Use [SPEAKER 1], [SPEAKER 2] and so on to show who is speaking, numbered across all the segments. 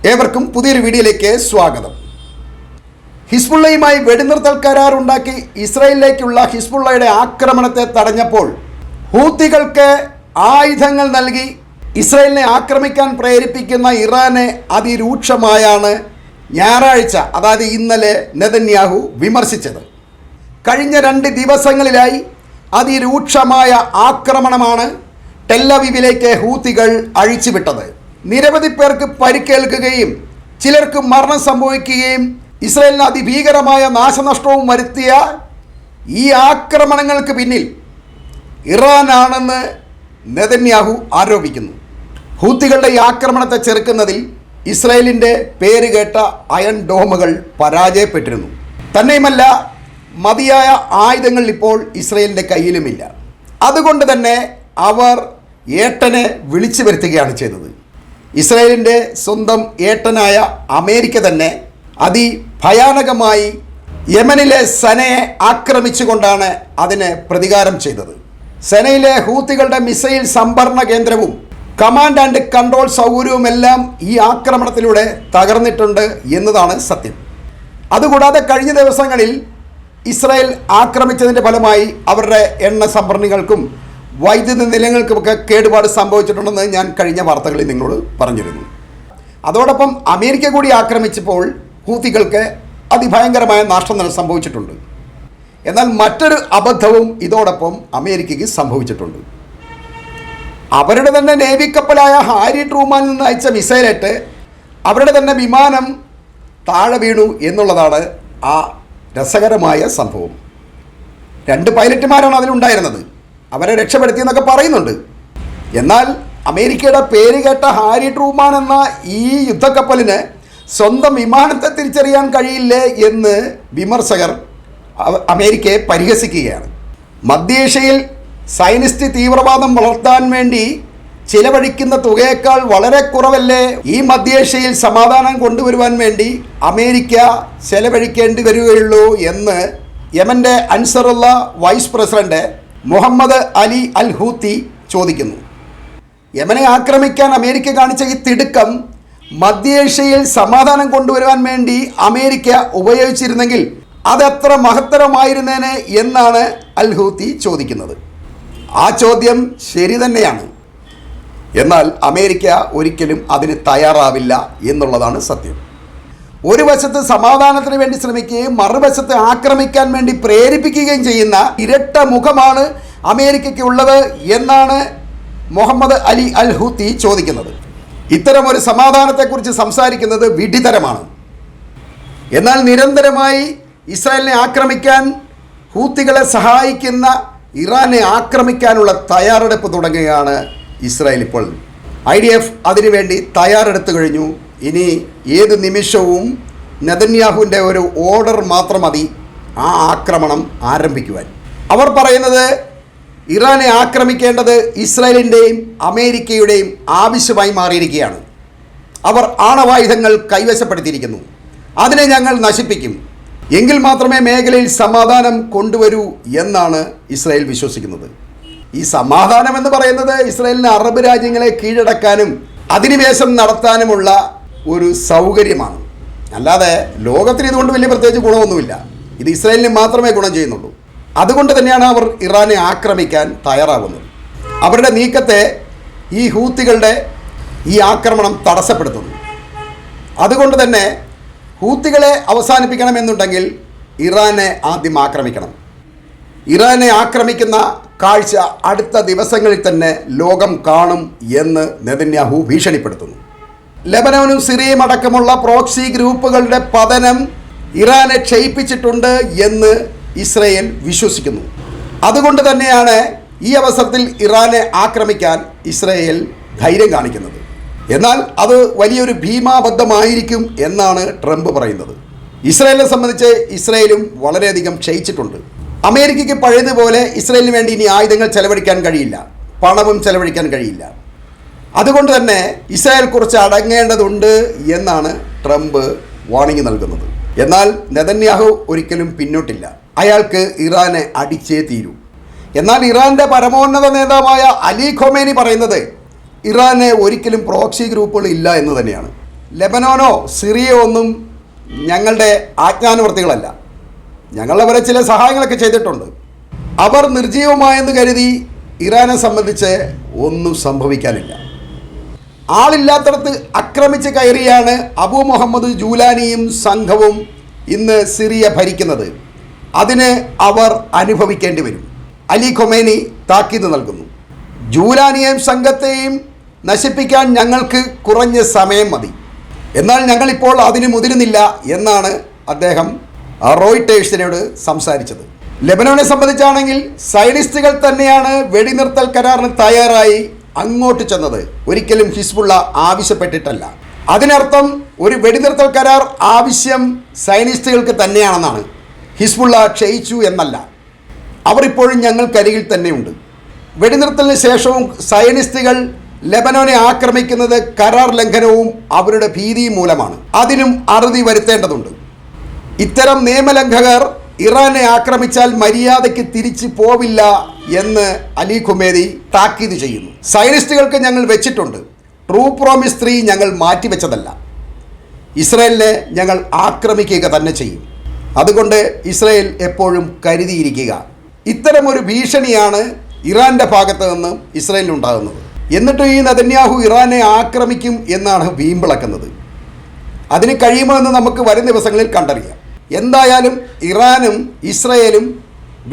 [SPEAKER 1] ഏവർക്കും പുതിയൊരു വീഡിയോയിലേക്ക് സ്വാഗതം. ഹിസ്ബുള്ളയുമായി വെടിനിർത്തൽ കരാറുണ്ടാക്കി ഇസ്രായേലിലേക്കുള്ള ഹിസ്ബുള്ളയുടെ ആക്രമണത്തെ തടഞ്ഞപ്പോൾ ഹൂത്തികൾക്ക് ആയുധങ്ങൾ നൽകി ഇസ്രായേലിനെ ആക്രമിക്കാൻ പ്രേരിപ്പിക്കുന്ന ഇറാനെ അതിരൂക്ഷമായാണ് ഞായറാഴ്ച, അതായത് ഇന്നലെ നെതന്യാഹു വിമർശിച്ചത്. കഴിഞ്ഞ 2 ദിവസങ്ങളിലായി അതിരൂക്ഷമായ ആക്രമണമാണ് ടെല്ലവീവിലേക്ക് ഹൂത്തികൾ അഴിച്ചുവിട്ടത്. നിരവധി പേർക്ക് പരിക്കേൽക്കുകയും ചിലർക്ക് മരണം സംഭവിക്കുകയും ഇസ്രായേലിന് അതിഭീകരമായ നാശനഷ്ടവും വരുത്തിയ ഈ ആക്രമണങ്ങൾക്ക് പിന്നിൽ ഇറാനാണെന്ന് നെതന്യാഹു ആരോപിക്കുന്നു. ഹൂത്തികളുടെ ഈ ആക്രമണത്തെ ചെറുക്കുന്നതിൽ ഇസ്രായേലിൻ്റെ പേരുകേട്ട അയൺ ഡോമുകൾ പരാജയപ്പെട്ടിരുന്നു. തന്നെയുമല്ല, മതിയായ ആയുധങ്ങൾ ഇപ്പോൾ ഇസ്രായേലിൻ്റെ കയ്യിലുമില്ല. അതുകൊണ്ട് തന്നെ അവർ ഏട്ടനെ വിളിച്ചു വരുത്തുകയാണ് ചെയ്തത്. ഇസ്രായേലിൻ്റെ സ്വന്തം ഏട്ടനായ അമേരിക്ക തന്നെ അതിഭയാനകമായി യമനിലെ സനയെ ആക്രമിച്ചുകൊണ്ടാണ് അതിന് പ്രതികാരം ചെയ്തത്. സനയിലെ ഹൂത്തികളുടെ മിസൈൽ സംഭരണ കേന്ദ്രവും കമാൻഡ് ആൻഡ് കൺട്രോൾ സൗകര്യവുമെല്ലാം ഈ ആക്രമണത്തിലൂടെ തകർന്നിട്ടുണ്ട് എന്നതാണ് സത്യം. അതുകൂടാതെ കഴിഞ്ഞ ദിവസങ്ങളിൽ ഇസ്രായേൽ ആക്രമിച്ചതിൻ്റെ ഫലമായി അവരുടെ എണ്ണ സംഭരണികൾക്കും വൈദ്യുതി നിലയങ്ങൾക്കുമൊക്കെ കേടുപാട് സംഭവിച്ചിട്ടുണ്ടെന്ന് ഞാൻ കഴിഞ്ഞ വാർത്തകളിൽ നിങ്ങളോട് പറഞ്ഞിരുന്നു. അതോടൊപ്പം അമേരിക്ക കൂടി ആക്രമിച്ചപ്പോൾ ഹൂത്തികൾക്ക് അതിഭയങ്കരമായ നാശം സംഭവിച്ചിട്ടുണ്ട്. എന്നാൽ മറ്റൊരു അബദ്ധവും ഇതോടൊപ്പം അമേരിക്കയ്ക്ക് സംഭവിച്ചിട്ടുണ്ട്. അവരുടെ തന്നെ നേവി കപ്പലായ ഹാരി ട്രൂമാനിൽ നിന്ന് അയച്ച മിസൈലേറ്റ് അവരുടെ തന്നെ വിമാനം താഴെ വീണു എന്നുള്ളതാണ് ആ രസകരമായ സംഭവം. 2 പൈലറ്റുമാരാണ് അതിലുണ്ടായിരുന്നത്. അവരെ രക്ഷപ്പെടുത്തിയെന്നൊക്കെ പറയുന്നുണ്ട്. എന്നാൽ അമേരിക്കയുടെ പേരുകേട്ട ഹാരി ട്രൂമാൻ എന്ന ഈ യുദ്ധക്കപ്പലിന് സ്വന്തം വിമാനത്തെ തിരിച്ചറിയാൻ കഴിയില്ലേ എന്ന് വിമർശകർ അമേരിക്കയെ പരിഹസിക്കുകയാണ്. മധ്യേഷ്യയിൽ സൈനിസ്റ്റ് തീവ്രവാദം വളർത്താൻ വേണ്ടി ചിലവഴിക്കുന്ന തുകയേക്കാൾ വളരെ കുറവല്ലേ ഈ മധ്യേഷ്യയിൽ സമാധാനം കൊണ്ടുവരുവാൻ വേണ്ടി അമേരിക്ക ചെലവഴിക്കേണ്ടി വരികയുള്ളൂ എന്ന് യമൻ്റെ അൻസറുള്ള വൈസ് പ്രസിഡന്റ് മുഹമ്മദ് അലി അൽ ഹൂത്തി ചോദിക്കുന്നു. യമനെ ആക്രമിക്കാൻ അമേരിക്ക കാണിച്ച ഈ തിടുക്കം മധ്യേഷ്യയിൽ സമാധാനം കൊണ്ടുവരുവാൻ വേണ്ടി അമേരിക്ക ഉപയോഗിച്ചിരുന്നെങ്കിൽ അതെത്ര മഹത്തരമായിരുന്നേനെ എന്നാണ് അൽ ഹൂത്തി ചോദിക്കുന്നത്. ആ ചോദ്യം ശരി തന്നെയാണ്. എന്നാൽ അമേരിക്ക ഒരിക്കലും അതിന് തയ്യാറാവില്ല എന്നുള്ളതാണ് സത്യം. ഒരു വശത്ത് സമാധാനത്തിന് വേണ്ടി ശ്രമിക്കുകയും മറുവശത്ത് ആക്രമിക്കാൻ വേണ്ടി പ്രേരിപ്പിക്കുകയും ചെയ്യുന്ന ഇരട്ട മുഖമാണ് അമേരിക്കയ്ക്ക് ഉള്ളത് എന്നാണ് മുഹമ്മദ് അലി അൽ ഹൂത്തി ചോദിക്കുന്നത്. ഇത്തരമൊരു സമാധാനത്തെക്കുറിച്ച് സംസാരിക്കുന്നത് വിഡ്ഢിത്തരമാണ്. എന്നാൽ നിരന്തരമായി ഇസ്രായേലിനെ ആക്രമിക്കാൻ ഹൂത്തികളെ സഹായിക്കുന്ന ഇറാനെ ആക്രമിക്കാനുള്ള തയ്യാറെടുപ്പ് തുടങ്ങുകയാണ് ഇസ്രായേൽ. ഇപ്പോൾ IDF അതിനുവേണ്ടി തയ്യാറെടുത്തു കഴിഞ്ഞു. ഇനി ഏത് നിമിഷവും നെതന്യാഹുവിൻ്റെ ഒരു ഓർഡർ മാത്രം മതി ആ ആക്രമണം ആരംഭിക്കുവാൻ. അവർ പറയുന്നത് ഇറാനെ ആക്രമിക്കേണ്ടത് ഇസ്രായേലിൻ്റെയും അമേരിക്കയുടെയും ആവശ്യമായി മാറിയിരിക്കുകയാണ്. അവർ ആണവായുധങ്ങൾ കൈവശപ്പെടുത്തിയിരിക്കുന്നു. അതിനെ ഞങ്ങൾ നശിപ്പിക്കും. എങ്കിൽ മാത്രമേ മേഖലയിൽ സമാധാനം കൊണ്ടുവരൂ എന്നാണ് ഇസ്രായേൽ വിശ്വസിക്കുന്നത്. ഈ സമാധാനം എന്ന് പറയുന്നത് ഇസ്രായേലിന് അറബ് രാജ്യങ്ങളെ കീഴടക്കാനും അധിനിവേശം നടത്താനുമുള്ള ഒരു സൗകര്യമാണ്. അല്ലാതെ ലോകത്തിന് ഇതുകൊണ്ട് വലിയ പ്രത്യേകിച്ച് ഗുണമൊന്നുമില്ല. ഇത് ഇസ്രായേലിന് മാത്രമേ ഗുണം ചെയ്യുന്നുള്ളൂ. അതുകൊണ്ട് തന്നെയാണ് അവർ ഇറാനെ ആക്രമിക്കാൻ തയ്യാറാകുന്നത്. അവരുടെ നീക്കത്തെ ഈ ഹൂത്തികളുടെ ഈ ആക്രമണം തടസ്സപ്പെടുത്തുന്നു. അതുകൊണ്ട് തന്നെ ഹൂത്തികളെ അവസാനിപ്പിക്കണമെന്നുണ്ടെങ്കിൽ ഇറാനെ ആദ്യം ആക്രമിക്കണം. ഇറാനെ ആക്രമിക്കുന്ന കാഴ്ച അടുത്ത ദിവസങ്ങളിൽ തന്നെ ലോകം കാണും എന്ന് നെതന്യാഹു ഭീഷണിപ്പെടുത്തുന്നു. ലെബനോനും സിറിയയും അടക്കമുള്ള പ്രോക്സി ഗ്രൂപ്പുകളുടെ പതനം ഇറാനെ ക്ഷയിപ്പിച്ചിട്ടുണ്ട് എന്ന് ഇസ്രായേൽ വിശ്വസിക്കുന്നു. അതുകൊണ്ട് തന്നെയാണ് ഈ അവസരത്തിൽ ഇറാനെ ആക്രമിക്കാൻ ഇസ്രായേൽ ധൈര്യം കാണിക്കുന്നത്. എന്നാൽ അത് വലിയൊരു ഭീമാബദ്ധമായിരിക്കും എന്നാണ് ട്രംപ് പറയുന്നത്. ഇസ്രായേലിനെ സംബന്ധിച്ച് ഇസ്രായേലും വളരെയധികം ക്ഷയിച്ചിട്ടുണ്ട്. അമേരിക്കയ്ക്ക് പഴയതുപോലെ ഇസ്രായേലിന് വേണ്ടി ഇനി ആയുധങ്ങൾ ചെലവഴിക്കാൻ കഴിയില്ല, പണവും ചെലവഴിക്കാൻ കഴിയില്ല. അതുകൊണ്ട് തന്നെ ഇസ്രായേൽ കുറച്ച് അടങ്ങേണ്ടതുണ്ട് എന്നാണ് ട്രംപ് വാർണിംഗ് നൽകുന്നത്. എന്നാൽ നെതന്യാഹു ഒരിക്കലും പിന്നോട്ടില്ല. അയാൾക്ക് ഇറാനെ അടിച്ചേ തീരൂ. എന്നാൽ ഇറാൻ്റെ പരമോന്നത നേതാവായ അലി ഖൊമേനി പറയുന്നത് ഇറാന് ഒരിക്കലും പ്രോക്സി ഗ്രൂപ്പുകൾ ഇല്ല എന്ന് തന്നെയാണ്. ലെബനോനോ സിറിയയോ ഒന്നും ഞങ്ങളുടെ ആജ്ഞാനുവർത്തികളല്ല. ഞങ്ങൾ അവരെ ചില സഹായങ്ങളൊക്കെ ചെയ്തിട്ടുണ്ട്. അവർ നിർജീവമായെന്ന് കരുതി ഇറാനെ സംബന്ധിച്ച് ഒന്നും സംഭവിക്കാനില്ല. ആളില്ലാത്തടത്ത് ആക്രമിച്ച് കയറിയാണ് അബു മുഹമ്മദ് ജൂലാനിയും സംഘവും ഇന്ന് സിറിയ ഭരിക്കുന്നത്. അതിന് അവർ അനുഭവിക്കേണ്ടി വരും. അലി ഖൊമേനി താക്കീത് നൽകുന്നു. ജൂലാനിയെയും സംഘത്തെയും നശിപ്പിക്കാൻ ഞങ്ങൾക്ക് കുറഞ്ഞ സമയം മതി, എന്നാൽ ഞങ്ങളിപ്പോൾ അതിന് മുതിരുന്നില്ല എന്നാണ് അദ്ദേഹം റോയിട്ടേഴ്സിനോട് സംസാരിച്ചത്. ലെബനോനെ സംബന്ധിച്ചാണെങ്കിൽ സയനിസ്റ്റുകൾ തന്നെയാണ് വെടിനിർത്തൽ കരാറിന് തയ്യാറായി അങ്ങോട്ട് ചെന്നത്, ഒരിക്കലും ഹിസ്ബുള്ള ആവശ്യപ്പെട്ടിട്ടല്ല. അതിനർത്ഥം ഒരു വെടിനിർത്തൽ കരാർ ആവശ്യം സയനിസ്റ്റുകൾക്ക് തന്നെയാണെന്നാണ്. ഹിസ്ബുള്ള ക്ഷയിച്ചു എന്നല്ല. അവർ ഇപ്പോഴും ഞങ്ങൾക്കരികിൽ തന്നെയുണ്ട്. വെടിനിർത്തലിന് ശേഷവും സയനിസ്റ്റുകൾ ലെബനോനെ ആക്രമിക്കുന്നത് കരാർ ലംഘനവും അവരുടെ ഭീതിയും മൂലമാണ്. അതിനും അറുതി വരുത്തേണ്ടതുണ്ട്. ഇത്തരം നിയമലംഘകർ ഇറാനെ ആക്രമിച്ചാൽ മര്യാദയ്ക്ക് തിരിച്ചു പോവില്ല എന്ന് അലി ഖുമേനി താക്കീത് ചെയ്യുന്നു. സയനിസ്റ്റുകൾക്ക് ഞങ്ങൾ വെച്ചിട്ടുണ്ട്. ട്രൂ പ്രോമിസ് 3 ഞങ്ങൾ മാറ്റിവെച്ചതല്ല. ഇസ്രായേലിനെ ഞങ്ങൾ ആക്രമിക്കുക തന്നെ ചെയ്യും. അതുകൊണ്ട് ഇസ്രായേൽ എപ്പോഴും കരുതിയിരിക്കുക. ഇത്തരമൊരു ഭീഷണിയാണ് ഇറാൻ്റെ ഭാഗത്ത് നിന്ന് ഇസ്രായേലിനുണ്ടാകുന്നത്. എന്നിട്ടും ഈ നെതന്യാഹു ഇറാനെ ആക്രമിക്കും എന്നാണ് വീമ്പിളക്കുന്നത്. അതിന് കഴിയുമോ എന്ന് നമുക്ക് വരും ദിവസങ്ങളിൽ കണ്ടറിയാം. എന്തായാലും ഇറാനും ഇസ്രായേലും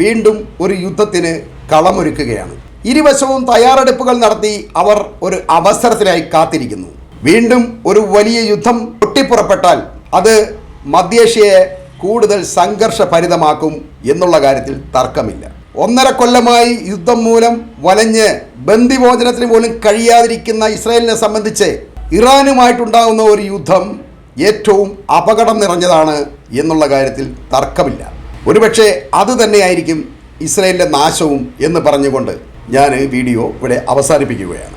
[SPEAKER 1] വീണ്ടും ഒരു യുദ്ധത്തിന് കളമൊരുക്കുകയാണ്. ഇരുവശവും തയ്യാറെടുപ്പുകൾ നടത്തി അവർ ഒരു അവസരത്തിനായി കാത്തിരിക്കുന്നു. വീണ്ടും ഒരു വലിയ യുദ്ധം പൊട്ടിപ്പുറപ്പെട്ടാൽ അത് മധ്യേഷ്യയെ കൂടുതൽ സംഘർഷഭരിതമാക്കും എന്നുള്ള കാര്യത്തിൽ തർക്കമില്ല. 1.5 കൊല്ലമായി യുദ്ധം മൂലം വലഞ്ഞ് ബന്ദിമോചനത്തിന് പോലും കഴിയാതിരിക്കുന്ന ഇസ്രായേലിനെ സംബന്ധിച്ച് ഇറാനുമായിട്ടുണ്ടാകുന്ന ഒരു യുദ്ധം ഏറ്റവും അപകടം നിറഞ്ഞതാണ് എന്നുള്ള കാര്യത്തിൽ തർക്കമില്ല. ഒരുപക്ഷെ അത് തന്നെയായിരിക്കും ഇസ്രായേലിൻ്റെ നാശവും എന്ന് പറഞ്ഞുകൊണ്ട് ഞാൻ വീഡിയോ ഇവിടെ അവസാനിപ്പിക്കുകയാണ്.